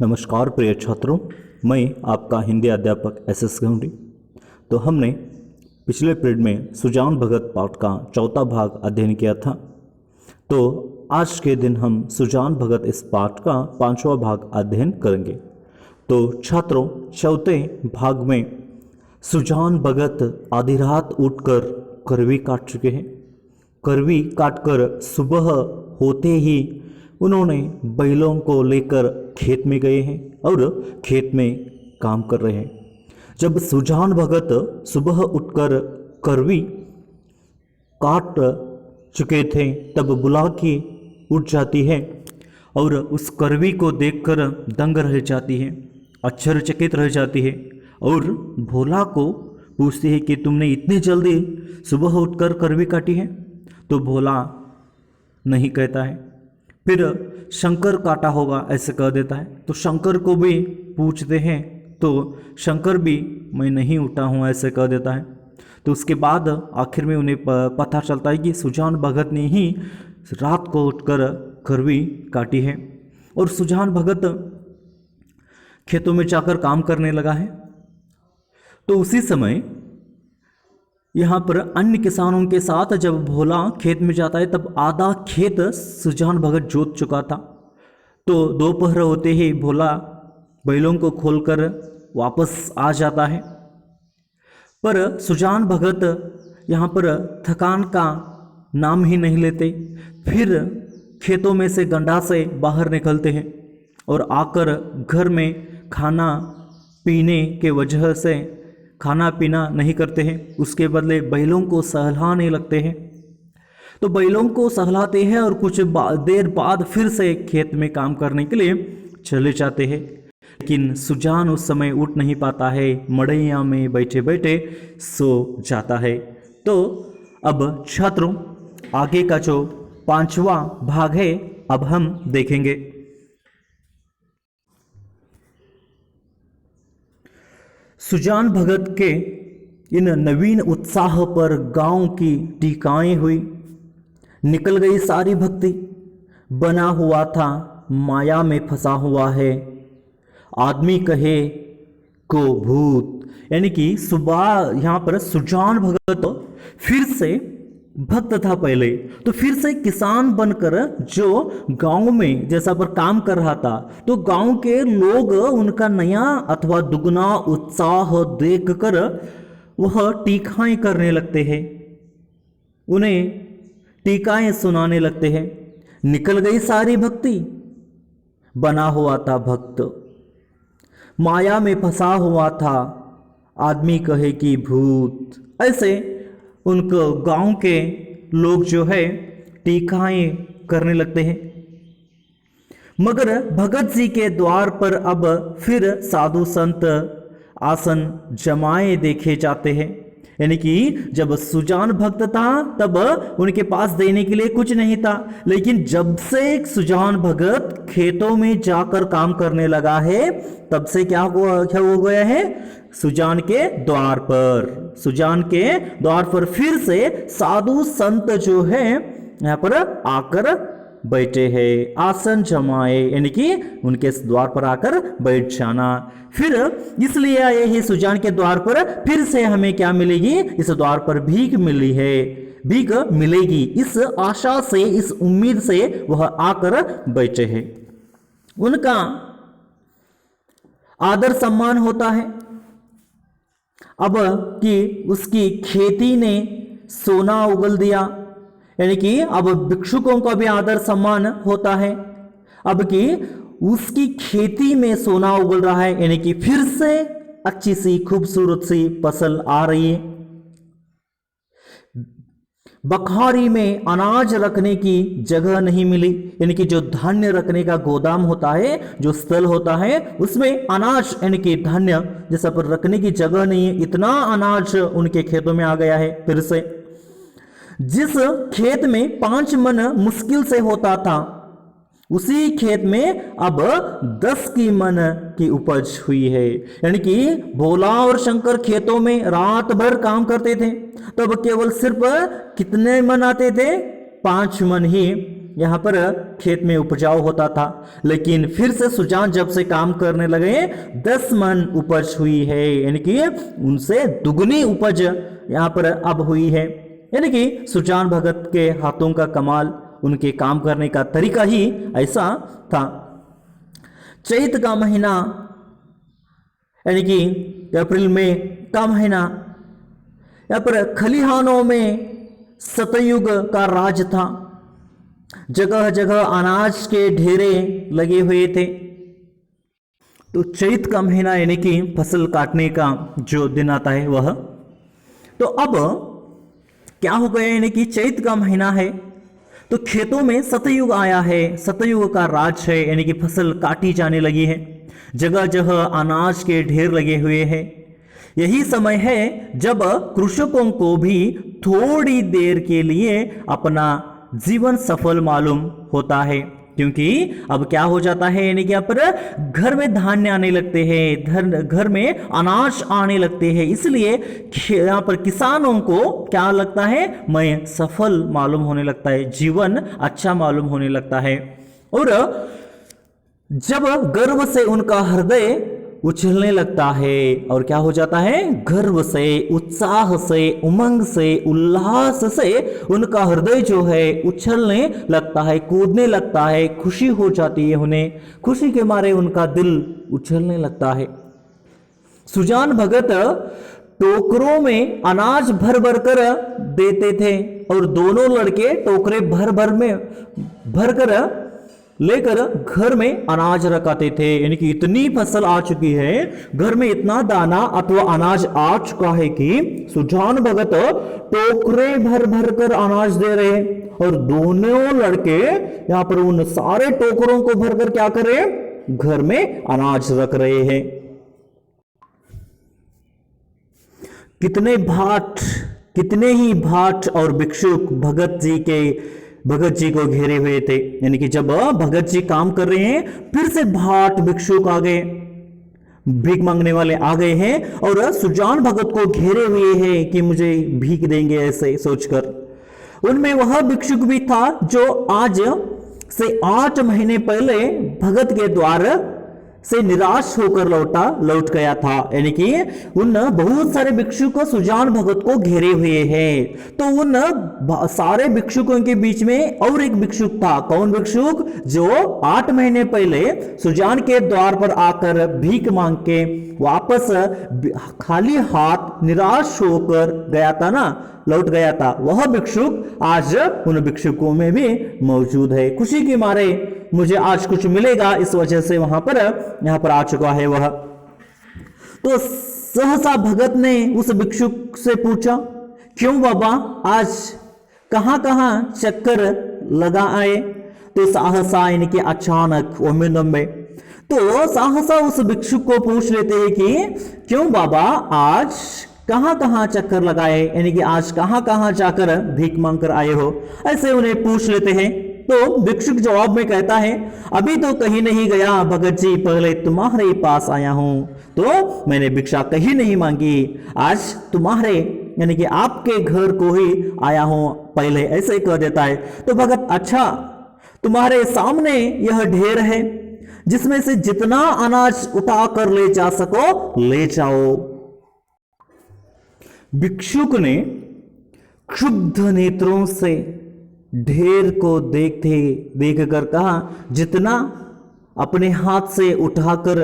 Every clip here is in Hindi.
नमस्कार प्रिय छात्रों, मैं आपका हिंदी अध्यापक एस गौंडी। तो हमने पिछले पीरियड में सुजान भगत पाठ का चौथा भाग अध्ययन किया था। तो आज के दिन हम सुजान भगत इस पाठ का पांचवा भाग अध्ययन करेंगे। तो छात्रों, चौथे भाग में सुजान भगत आधी रात उठकर करवी काट चुके हैं। करवी काटकर सुबह होते ही उन्होंने बैलों को लेकर खेत में गए हैं और खेत में काम कर रहे हैं। जब सुजान भगत सुबह उठकर करवी काट चुके थे तब बुलाकी उठ जाती है और उस करवी को देखकर दंग रह जाती है, आश्चर्यचकित रह जाती है और भोला को पूछती है कि तुमने इतनी जल्दी सुबह उठकर करवी काटी है। तो भोला नहीं कहता है। फिर शंकर काटा होगा ऐसे कह देता है। तो शंकर को भी पूछते हैं तो शंकर भी मैं नहीं उठा हूँ ऐसे कह देता है। तो उसके बाद आखिर में उन्हें पता चलता है कि सुजान भगत ने ही रात को उठकर करवी काटी है और सुजान भगत खेतों में जाकर काम करने लगा है। तो उसी समय यहाँ पर अन्य किसानों के साथ जब भोला खेत में जाता है तब आधा खेत सुजान भगत जोत चुका था। तो दोपहर होते ही भोला बैलों को खोलकर वापस आ जाता है, पर सुजान भगत यहाँ पर थकान का नाम ही नहीं लेते। फिर खेतों में से गंडा से बाहर निकलते हैं और आकर घर में खाना पीने के वजह से खाना पीना नहीं करते हैं, उसके बदले बैलों को सहलाने लगते हैं। तो बैलों को सहलाते हैं और कुछ देर बाद फिर से खेत में काम करने के लिए चले जाते हैं। लेकिन सुजान उस समय उठ नहीं पाता है, मड़ैया में बैठे बैठे सो जाता है। तो अब छात्रों, आगे का जो पांचवा भाग है अब हम देखेंगे। सुजान भगत के इन नवीन उत्साह पर गांव की टीकाएं हुई। निकल गई सारी भक्ति, बना हुआ था माया में फंसा हुआ है, आदमी कहे को भूत। यानी कि सुबह यहाँ पर सुजान भगत फिर से भक्त था पहले, तो फिर से किसान बनकर जो गांव में जैसा पर काम कर रहा था, तो गांव के लोग उनका नया अथवा दुगना उत्साह देखकर वह टीकाएं करने लगते हैं, उन्हें टीकाएं सुनाने लगते हैं। निकल गई सारी भक्ति, बना हुआ था भक्त, माया में फंसा हुआ था, आदमी कहे कि भूत। ऐसे उनको गांव के लोग जो है टीकाएं करने लगते हैं। मगर भगत जी के द्वार पर अब फिर साधु संत आसन जमाए देखे जाते हैं। यानी कि जब सुजान भक्त था तब उनके पास देने के लिए कुछ नहीं था, लेकिन जब से सुजान भगत खेतों में जाकर काम करने लगा है तब से क्या हो गया है, सुजान के द्वार पर फिर से साधु संत जो है यहाँ पर आकर बैठे हैं, आसन जमाए, यानी कि उनके द्वार पर आकर बैठ जाना। फिर इसलिए आए ही सुजान के द्वार पर फिर से हमें क्या मिलेगी, इस द्वार पर भीख मिली है, भीख मिलेगी, इस आशा से, इस उम्मीद से वह आकर बैठे हैं। उनका आदर सम्मान होता है। अब कि उसकी खेती ने सोना उगल दिया, यानी कि अब भिक्षुकों का भी आदर सम्मान होता है। अब कि उसकी खेती में सोना उगल रहा है, यानी कि फिर से अच्छी सी खूबसूरत सी फसल आ रही है। बखारी में अनाज रखने की जगह नहीं मिली, यानी कि जो धान्य रखने का गोदाम होता है, जो स्थल होता है, उसमें अनाज यानी कि धान्य जैसा पर रखने की जगह नहीं है। इतना अनाज उनके खेतों में आ गया है। फिर से जिस खेत में 5 मन मुश्किल से होता था, उसी खेत में अब 10 की मन की उपज हुई है। यानी कि भोला और शंकर खेतों में रात भर काम करते थे, तब केवल सिर्फ कितने मन आते थे, 5 मन ही यहाँ पर खेत में उपजाऊ होता था, लेकिन फिर से सुजान जब से काम करने लगे 10 मन उपज हुई है, यानी कि उनसे दुगनी उपज यहाँ पर अब हुई है। यानी कि सुजान भगत के हाथों का कमाल, उनके काम करने का तरीका ही ऐसा था। चैत का महीना यानी कि अप्रैल में का महीना, यहाँ पर खलिहानों में सतयुग का राज था। जगह जगह अनाज के ढेरे लगे हुए थे। तो चैत का महीना यानी कि फसल काटने का जो दिन आता है वह, तो अब क्या हो गया, यानी कि चैत का महीना है तो खेतों में सतयुग आया है, सतयुग का राज है, यानी कि फसल काटी जाने लगी है, जगह जगह अनाज के ढेर लगे हुए हैं। यही समय है जब कृषकों को भी थोड़ी देर के लिए अपना जीवन सफल मालूम होता है, क्योंकि अब क्या हो जाता है, यानी कि यहाँ पर घर में धान्य आने लगते हैं, घर में अनाज आने लगते हैं, इसलिए यहाँ पर किसानों को क्या लगता है, मैं सफल मालूम होने लगता है, जीवन अच्छा मालूम होने लगता है। और जब गर्व से उनका हृदय उछलने लगता है, और क्या हो जाता है, गर्व से, उत्साह से, उमंग से, उल्लास से उनका हृदय जो है उछलने लगता है, कूदने लगता है, खुशी हो जाती है उन्हें, खुशी के मारे उनका दिल उछलने लगता है। सुजान भगत टोकरों में अनाज भर भर कर देते थे, और दोनों लड़के टोकरे भर भर कर लेकर घर में अनाज रखाते थे। यानी कि इतनी फसल आ चुकी है, घर में इतना दाना अथवा अनाज आ चुका है कि सुजान भगत टोकरे भर भर कर अनाज दे रहे हैं, और दोनों लड़के यहां पर उन सारे टोकरों को भरकर क्या कर रहे हैं, घर में अनाज रख रहे हैं। कितने ही भाट और भिक्षुक भगत जी को घेरे हुए थे। यानी कि जब भगत जी काम कर रहे हैं, फिर से भाट भिक्षुक आ गए, भीख मांगने वाले आ गए हैं, और सुजान भगत को घेरे हुए हैं कि मुझे भीख देंगे ऐसे सोचकर। उनमें वह भिक्षुक भी था जो आज से 8 महीने पहले भगत के द्वार से निराश होकर लौट गया था। यानी कि उन बहुत सारे भिक्षुक सुजान भगत को घेरे हुए हैं। तो उन सारे भिक्षुकों के बीच में और एक भिक्षुक था। कौन भिक्षुक? जो 8 महीने पहले सुजान के द्वार पर आकर भीख मांग के वापस खाली हाथ निराश होकर गया था ना, लौट गया था, वह भिक्षुक आज उन भिक्षुकों में भी मौजूद है। खुशी के मारे मुझे आज कुछ मिलेगा, इस वजह से यहाँ पर आ चुका है वह। तो सहसा भगत ने उस भिक्षुक से पूछा, क्यों बाबा, आज कहां कहां चक्कर लगा आए? तो सहसा यानी कि अचानक ओमिनम्बे, तो सहसा उस भिक्षुक को पूछ लेते हैं कि क्यों बाबा, आज कहां कहां चक्कर लगाए, यानी कि आज कहां कहां जाकर भीख मांग कर आए हो, ऐसे उन्हें पूछ लेते हैं। तो भिक्षुक जवाब में कहता है, अभी तो कहीं नहीं गया भगत जी, पहले तुम्हारे पास आया हूं, तो मैंने भिक्षा कहीं नहीं मांगी, आज तुम्हारे यानी कि आपके घर को ही आया हूं पहले, ऐसे कह देता है। तो भगत, अच्छा, तुम्हारे सामने यह ढेर है, जिसमें से जितना अनाज उठा कर ले जा सको ले जाओ। भिक्षुक ने क्षुब्ध नेत्रों से ढेर को देखकर कहा, जितना अपने हाथ से उठाकर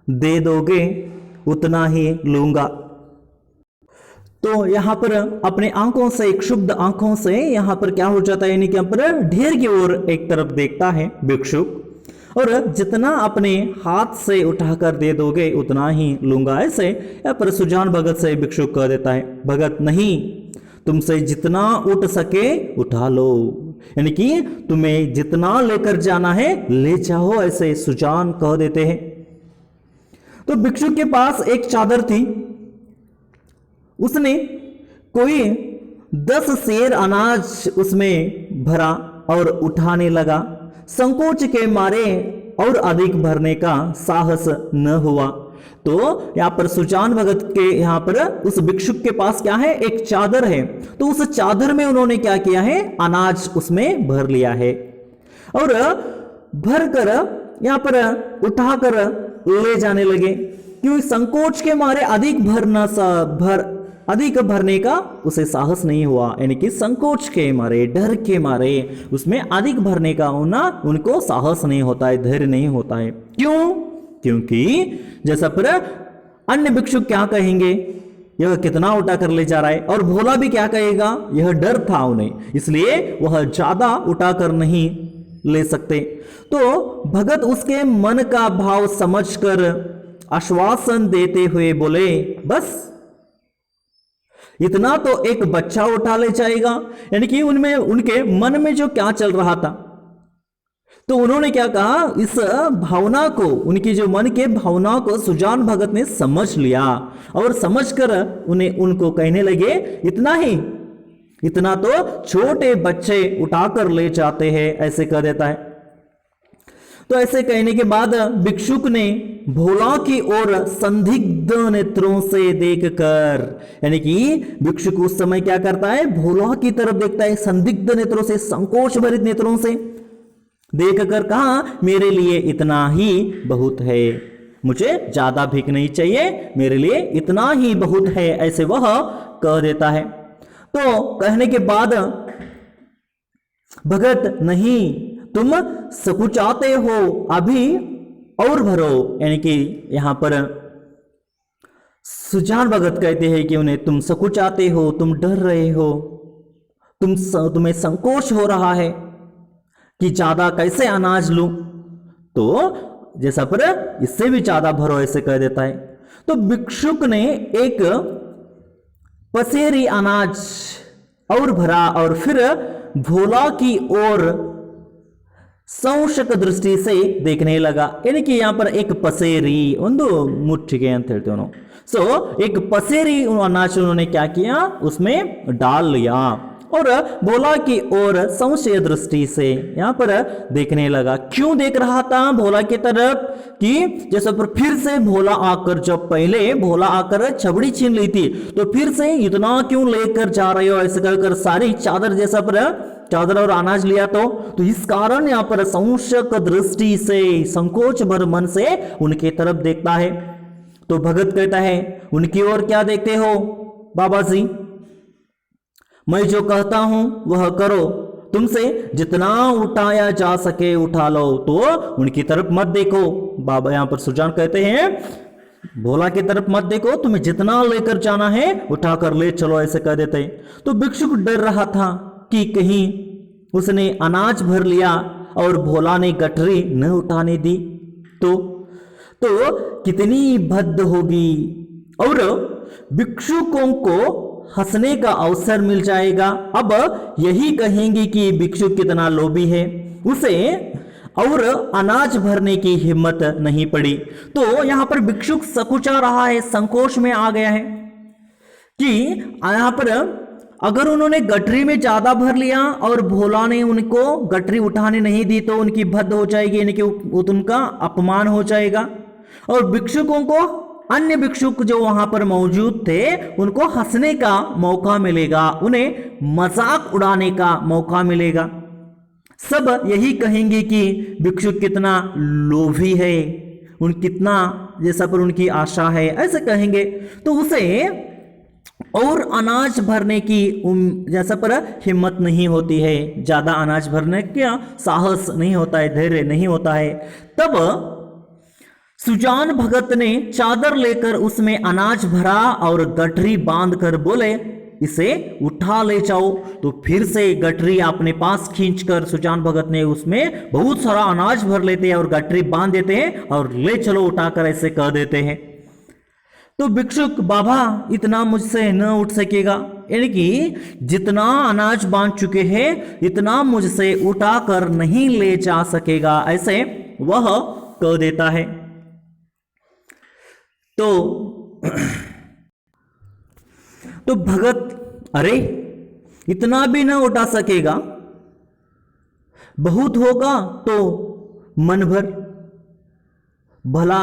दे दोगे उतना ही लूंगा। तो यहां पर अपने आंखों से, क्षुब्ध आंखों से यहां पर क्या हो जाता है, यानी कि यहां पर ढेर की ओर एक तरफ देखता है भिक्षुक, और जितना अपने हाथ से उठाकर दे दोगे उतना ही लूंगा, ऐसे यहाँ पर सुजान भगत से भिक्षुक कह देता है। भगत, नहीं, तुमसे जितना उठ सके उठा लो, यानी कि तुम्हें जितना लेकर जाना है ले जाओ, ऐसे सुजान कह देते हैं। तो भिक्षुक के पास एक चादर थी, उसने कोई 10 सेर अनाज उसमें भरा और उठाने लगा। संकोच के मारे और अधिक भरने का साहस न हुआ, तो यहाँ पर सुजान भगत के यहाँ पर उस भिक्षुक के पास क्या है, एक चादर है। तो उस चादर में उन्होंने क्या किया है, अनाज उसमें भर लिया है और भर कर यहाँ पर उठाकर ले जाने लगे, क्योंकि संकोच के मारे अधिक भरने का उसे साहस नहीं हुआ, यानी कि संकोच के मारे, डर के मारे उसमें अधिक भरने का उनको साहस नहीं होता है, धैर्य नहीं होता है। क्यों? क्योंकि जैसा पर अन्य भिक्षुक क्या कहेंगे, यह कितना उठा कर ले जा रहा है, और भोला भी क्या कहेगा, यह डर था उन्हें, इसलिए वह ज्यादा उठा कर नहीं ले सकते। तो भगत उसके मन का भाव समझकर आश्वासन देते हुए बोले, बस इतना तो एक बच्चा उठा ले जाएगा, यानी कि उनमें उनके मन में जो क्या चल रहा था। तो उन्होंने क्या कहा, इस भावना को, उनकी जो मन के भावना को सुजान भगत ने समझ लिया और समझकर उनको कहने लगे, इतना ही, इतना तो छोटे बच्चे उठाकर ले जाते हैं, ऐसे कह देता है। तो ऐसे कहने के बाद भिक्षुक ने भोला की ओर संदिग्ध नेत्रों से देखकर, यानी कि भिक्षुक उस समय क्या करता है, भोला की तरफ देखता है, संदिग्ध नेत्रों से, संकोच भरित नेत्रों से देखकर कहा, मेरे लिए इतना ही बहुत है, मुझे ज्यादा भीख नहीं चाहिए, मेरे लिए इतना ही बहुत है, ऐसे वह कह देता है। तो कहने के बाद भगत, नहीं, तुम सकुचाते हो, अभी और भरो, यानी कि यहां पर सुजान भगत कहते हैं कि उन्हें, तुम सकुचाते हो, तुम डर रहे हो, तुम्हें संकोच हो रहा है कि ज्यादा कैसे अनाज लूं, तो जैसा पर इससे भी ज्यादा भरो, ऐसे कह देता है। तो भिक्षुक ने एक पसेरी अनाज और भरा और फिर भोला की ओर संशक दृष्टि से देखने लगा, यानी कि यहां पर एक पसेरी मुठ्ठिगे ಅಂತ ಹೇಳ್ತೇವೆ ನಾವು। सो एक पसेरी अनाज उन्होंने क्या किया, उसमें डाल लिया और भोला की ओर संशय दृष्टि से यहां पर देखने लगा। क्यों देख रहा था भोला की तरफ, कि जैसे पर फिर से भोला आकर, जब पहले भोला आकर छबड़ी छीन ली थी, तो फिर से इतना क्यों लेकर जा रहे हो, ऐसे कहकर सारी चादर, जैसा पर चादर और अनाज लिया, तो इस कारण यहां पर संशक दृष्टि से, संकोच भर मन से उनके तरफ देखता है। तो भगत कहता है, उनकी ओर क्या देखते हो बाबा जी, मैं जो कहता हूं वह करो, तुमसे जितना उठाया जा सके उठा लो, तो उनकी तरफ मत देखो। बाबा यहां पर सुजान कहते हैं, भोला की तरफ मत देखो, तुम्हें जितना लेकर जाना है उठा कर ले चलो, ऐसे कह देते हैं। तो भिक्षुक डर रहा था कि कहीं उसने अनाज भर लिया और भोला ने गठरी न उठाने दी तो कितनी भद्द होगी, और भिक्षुकों को हंसने का अवसर मिल जाएगा। अब यही कहेंगे कि भिक्षुक कितना लोभी है, उसे और अनाज भरने की हिम्मत नहीं पड़ी। तो यहां पर भिक्षुक सकुचा रहा है, संकोच में आ गया है कि यहां पर अगर उन्होंने गठरी में ज्यादा भर लिया और भोला ने उनको गठरी उठाने नहीं दी तो उनकी भद्द हो जाएगी, यानी कि उनका अपमान हो जाएगा, और भिक्षुकों को, अन्य भिक्षुक जो वहां पर मौजूद थे, उनको हंसने का मौका मिलेगा, उन्हें मजाक उड़ाने का मौका मिलेगा। सब यही कहेंगे कि भिक्षुक कितना लोभी है, कितना जैसा पर उनकी आशा है, ऐसे कहेंगे। तो उसे और अनाज भरने की जैसा पर हिम्मत नहीं होती है, ज्यादा अनाज भरने का साहस नहीं होता है, धैर्य नहीं होता है। तब सुजान भगत ने चादर लेकर उसमें अनाज भरा और गठरी बांध कर बोले, इसे उठा ले जाओ। तो फिर से गठरी अपने पास खींचकर सुजान भगत ने उसमें बहुत सारा अनाज भर लेते हैं और गठरी बांध देते हैं और ले चलो उठाकर, ऐसे कह देते हैं। तो भिक्षुक, बाबा इतना मुझसे न उठ सकेगा, यानी कि जितना अनाज बांध चुके हैं इतना मुझसे उठाकर नहीं ले जा सकेगा, ऐसे वह कह देता है। तो भगत, अरे इतना भी ना उठा सकेगा, बहुत होगा तो मन भर, भला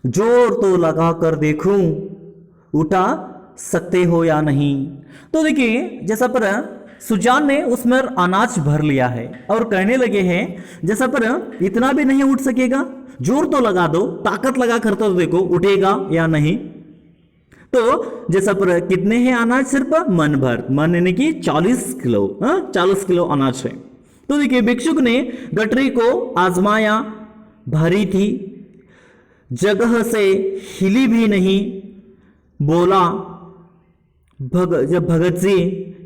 जोर तो लगा कर देखूं, उठा सकते हो या नहीं। तो देखिए जैसा पर सुजान ने उसमें अनाज भर लिया है और कहने लगे हैं जैसा पर इतना भी नहीं उठ सकेगा, जोर तो लगा दो, ताकत लगा कर तो देखो उठेगा या नहीं। तो जैसा पर कितने हैं अनाज, सिर्फ मन भर, मन यानी कि 40 किलो, 40 किलो अनाज है। तो देखिए भिक्षुक ने गठरी को आजमाया, भारी थी, जगह से हिली भी नहीं। बोला जब भगत जी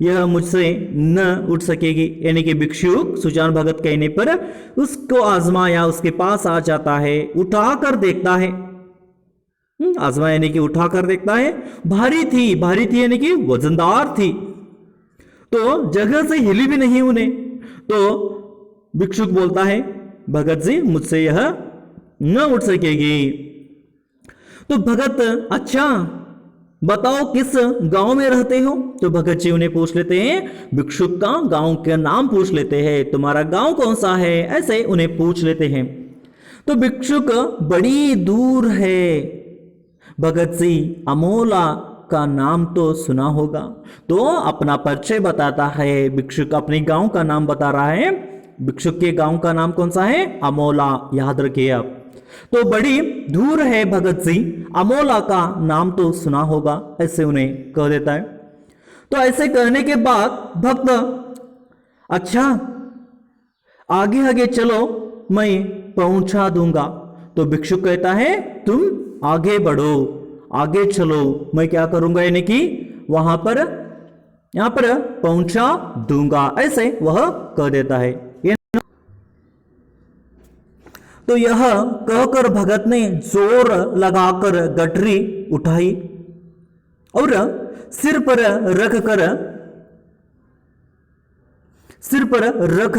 यह मुझसे न उठ सकेगी, यानी कि भिक्षुक सुजान भगत कहने पर उसको आजमाया, उसके पास आ जाता है, उठा कर देखता है। आजमाया यानी कि उठा कर देखता है। भारी थी यानी कि वजनदार थी, तो जगह से हिली भी नहीं उन्हें। तो भिक्षुक बोलता है भगत जी मुझसे यह न उठ सकेगी। तो भगत अच्छा बताओ किस गांव में रहते हो। तो भगत जी उन्हें पूछ लेते हैं, भिक्षुक का गांव का नाम पूछ लेते हैं, तुम्हारा गांव कौन सा है, ऐसे उन्हें पूछ लेते हैं। तो भिक्षुक बड़ी दूर है। भगत जी अमोला का नाम तो सुना होगा। तो अपना परिचय बताता है, भिक्षुक अपने गांव का नाम बता रहा है। भिक्षुक के गांव का नाम कौन सा है, अमोला, याद रखिए आप। तो बड़ी दूर है भगत जी, अमोला का नाम तो सुना होगा, ऐसे उन्हें कह देता है। तो ऐसे कहने के बाद भक्त अच्छा आगे आगे चलो मैं पहुंचा दूंगा। तो भिक्षुक कहता है तुम आगे बढ़ो, आगे चलो, मैं क्या करूंगा यानी कि वहां पर यहां पर पहुंचा दूंगा, ऐसे वह कह देता है। तो यह कहकर भगत ने जोर लगाकर गठरी उठाई और सिर पर रख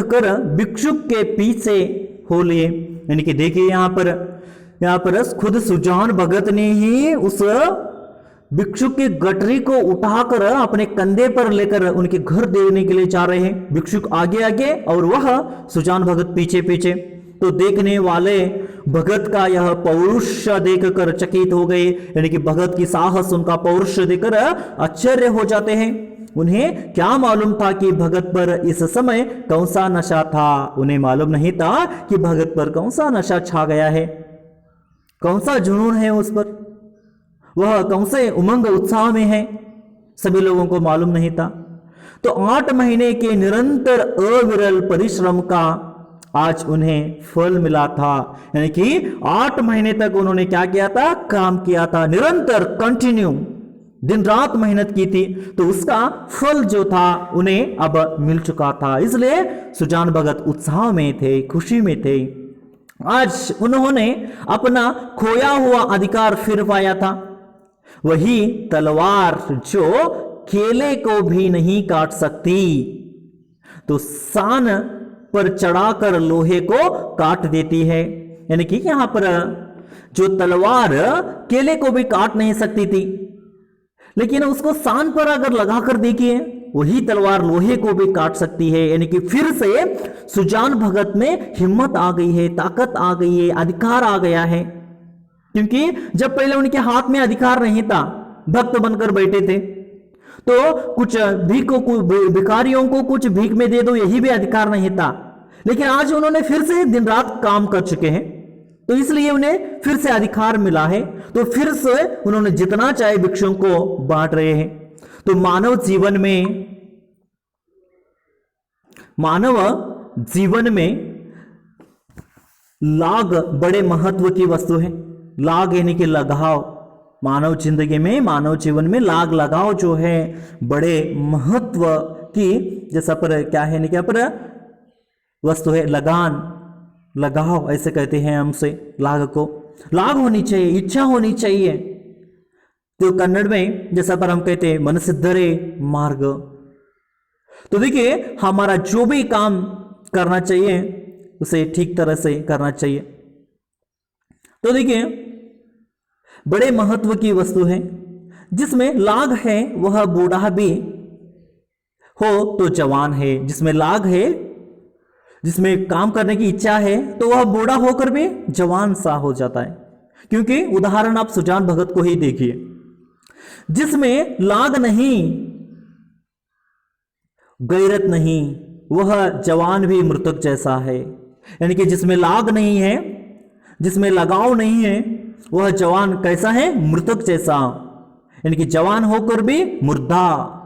कर भिक्षुक के पीछे हो लिए। यानी कि देखिए यहां पर खुद सुजान भगत ने ही उस भिक्षुक की गठरी को उठाकर अपने कंधे पर लेकर उनके घर देने के लिए जा रहे हैं। भिक्षुक आगे आगे और वह सुजान भगत पीछे पीछे। तो देखने वाले भगत का यह पौरुष देखकर चकित हो गए, यानी कि भगत की साहस, उनका पौरुष देखकर आश्चर्य हो जाते हैं। उन्हें क्या मालूम था कि भगत पर इस समय कौन सा नशा था। उन्हें मालूम नहीं था कि भगत पर कौन सा नशा छा गया है, कौन सा जुनून है उस पर, वह कौन से उमंग उत्साह में है, सभी लोगों को मालूम नहीं था। तो 8 महीने के निरंतर अविरल परिश्रम का आज उन्हें फल मिला था। यानी कि 8 महीने तक उन्होंने क्या किया था, काम किया था, निरंतर कंटिन्यू दिन रात मेहनत की थी, तो उसका फल जो था उन्हें अब मिल चुका था। इसलिए सुजान भगत उत्साह में थे, खुशी में थे। आज उन्होंने अपना खोया हुआ अधिकार फिर पाया था, वही तलवार जो केले को भी नहीं काट सकती, तो सान पर चढ़ाकर लोहे को काट देती है। यानी कि यहां पर जो तलवार केले को भी काट नहीं सकती थी, लेकिन उसको सान पर अगर लगाकर देखिए वही तलवार लोहे को भी काट सकती है। यानी कि फिर से सुजान भगत में हिम्मत आ गई है, ताकत आ गई है, अधिकार आ गया है। क्योंकि जब पहले उनके हाथ में अधिकार नहीं था, भक्त बनकर बैठे थे, तो कुछ भिखारियों को कुछ भीख में दे दो, यही भी अधिकार नहीं था। लेकिन आज उन्होंने फिर से दिन रात काम कर चुके हैं, तो इसलिए उन्हें फिर से अधिकार मिला है। तो फिर से उन्होंने जितना चाहे भिक्षुओं को बांट रहे हैं। तो मानव जीवन में लाग बड़े महत्व की वस्तु है। लाग यानी कि लगाव, मानव जिंदगी में, मानव जीवन में लाग लगाव जो है बड़े महत्व की, जैसा पर क्या है, क्या पर वस्तु है, लगान, लगाव ऐसे कहते हैं हमसे लाग को। लाग होनी चाहिए, इच्छा होनी चाहिए। तो कन्नड़ में जैसा पर हम कहते हैं मनसिद्धरे मार्ग। तो देखिए हमारा जो भी काम करना चाहिए उसे ठीक तरह से करना चाहिए। तो देखिए बड़े महत्व की वस्तु है, जिसमें लाग है वह बूढ़ा भी हो तो जवान है, जिसमें लाग है, जिसमें काम करने की इच्छा है, तो वह बूढ़ा होकर भी जवान सा हो जाता है। क्योंकि उदाहरण आप सुजान भगत को ही देखिए, जिसमें लाग नहीं, गैरत नहीं, वह जवान भी मृतक जैसा है। यानी कि जिसमें लाग नहीं है, जिसमें लगाव नहीं है, वह जवान कैसा है? मृतक जैसा। यानी कि जवान होकर भी मुर्दा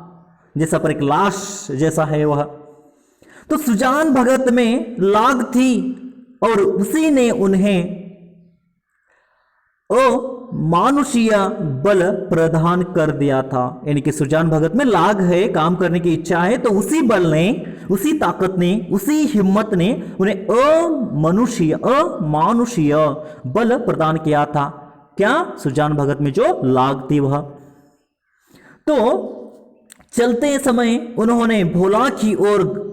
जैसा, पर एक लाश जैसा है वह। तो सुजान भगत में लाग थी और उसी ने उन्हें मानुषीय बल प्रदान कर दिया था। यानी कि सुजान भगत में लाग है, काम करने की इच्छा है, तो उसी बल ने, उसी ताकत ने, उसी हिम्मत ने उन्हें अमानुषीय बल प्रदान किया था। क्या? सुजान भगत में जो लाग थी वह। तो चलते समय उन्होंने भोला की ओर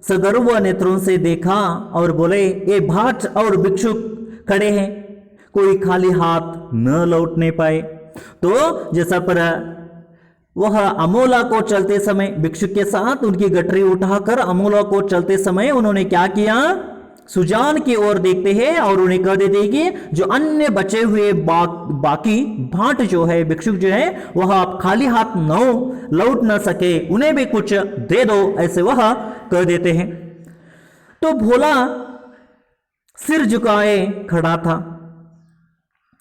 सगर्व नेत्रों से देखा और बोले, ये भाट और भिक्षुक खड़े हैं, कोई खाली हाथ न लौटने पाए। तो जैसा पर वह अमोला को चलते समय भिक्षुक के साथ उनकी गठरी उठाकर अमोला को चलते समय उन्होंने क्या किया? सुजान की ओर देखते हैं और उन्हें कह देते हैं कि जो अन्य बचे हुए बाकी भाट जो है, भिक्षुक जो है, वह आप खाली हाथ न लौट न सके, उन्हें भी कुछ दे दो, ऐसे वह कह देते हैं। तो भोला सिर झुकाए खड़ा था,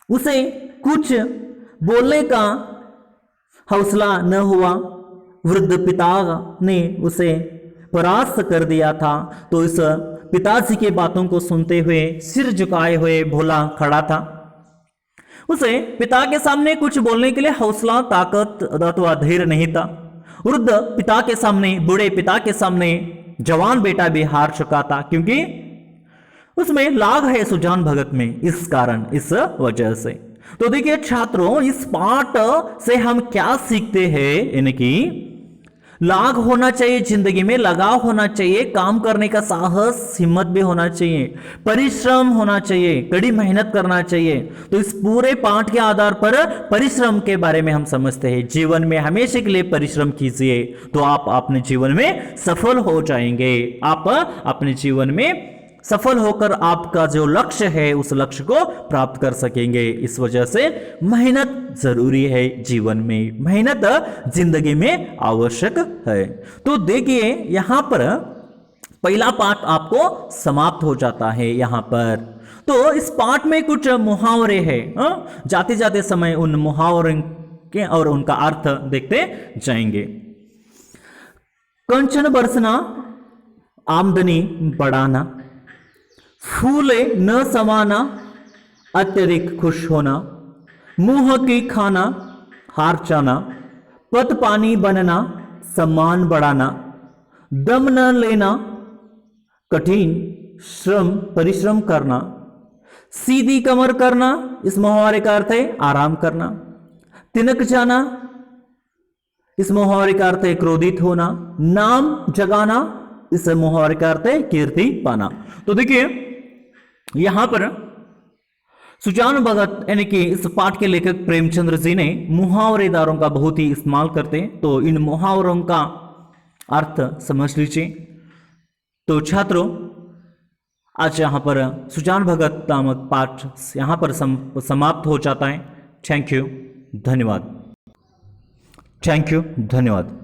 उसे कुछ बोलने का हौसला न हुआ। वृद्ध पिता ने उसे परास्त कर दिया था। तो इस पिताजी के बातों को सुनते हुए सिर झुकाए हुए भोला खड़ा था। उसे पिता के सामने कुछ बोलने के लिए हौसला, ताकत अथवा धैर्य नहीं था। वृद्ध पिता के सामने, बूढ़े पिता के सामने जवान बेटा भी हार चुका था, क्योंकि उसमें लाग है सुजान भगत में, इस कारण, इस वजह से। तो देखिए छात्रों, इस पाठ से हम क्या सीखते हैं? यानी कि लाग होना चाहिए, जिंदगी में लगाव होना चाहिए, काम करने का साहस, हिम्मत भी होना चाहिए, परिश्रम होना चाहिए, कड़ी मेहनत करना चाहिए। तो इस पूरे पाठ के आधार पर परिश्रम के बारे में हम समझते हैं। जीवन में हमेशा के लिए परिश्रम कीजिए, तो आप अपने जीवन में सफल हो जाएंगे। आप अपने जीवन में सफल होकर आपका जो लक्ष्य है, उस लक्ष्य को प्राप्त कर सकेंगे। इस वजह से मेहनत जरूरी है जीवन में, मेहनत जिंदगी में आवश्यक है। तो देखिए यहां पर पहला पाठ आपको समाप्त हो जाता है यहां पर। तो इस पाठ में कुछ मुहावरे हैं, जाते जाते समय उन मुहावरे के और उनका अर्थ देखते जाएंगे। कंचन बरसना, आमदनी बढ़ाना, फूले न समाना, अत्यधिक खुश होना, मुंह की खाना, हार जाना, पत पानी बनना, सम्मान बढ़ाना, दम न लेना, कठिन परिश्रम करना, सीधी कमर करना, इस मुहावरे का अर्थ है आराम करना, तिनक जाना, इस मुहावरे का अर्थ है क्रोधित होना, नाम जगाना, इस मुहावरे का अर्थ है कीर्ति पाना। तो देखिए यहां पर सुजान भगत यानी कि इस पाठ के लेखक प्रेमचंद्र जी ने मुहावरेदारों का बहुत ही इस्तेमाल करते हैं। तो इन मुहावरों का अर्थ समझ लीजिए। तो छात्रों, आज यहां पर सुजान भगत नामक पाठ यहां पर समाप्त हो जाता है। थैंक यू, धन्यवाद। थैंक यू, धन्यवाद।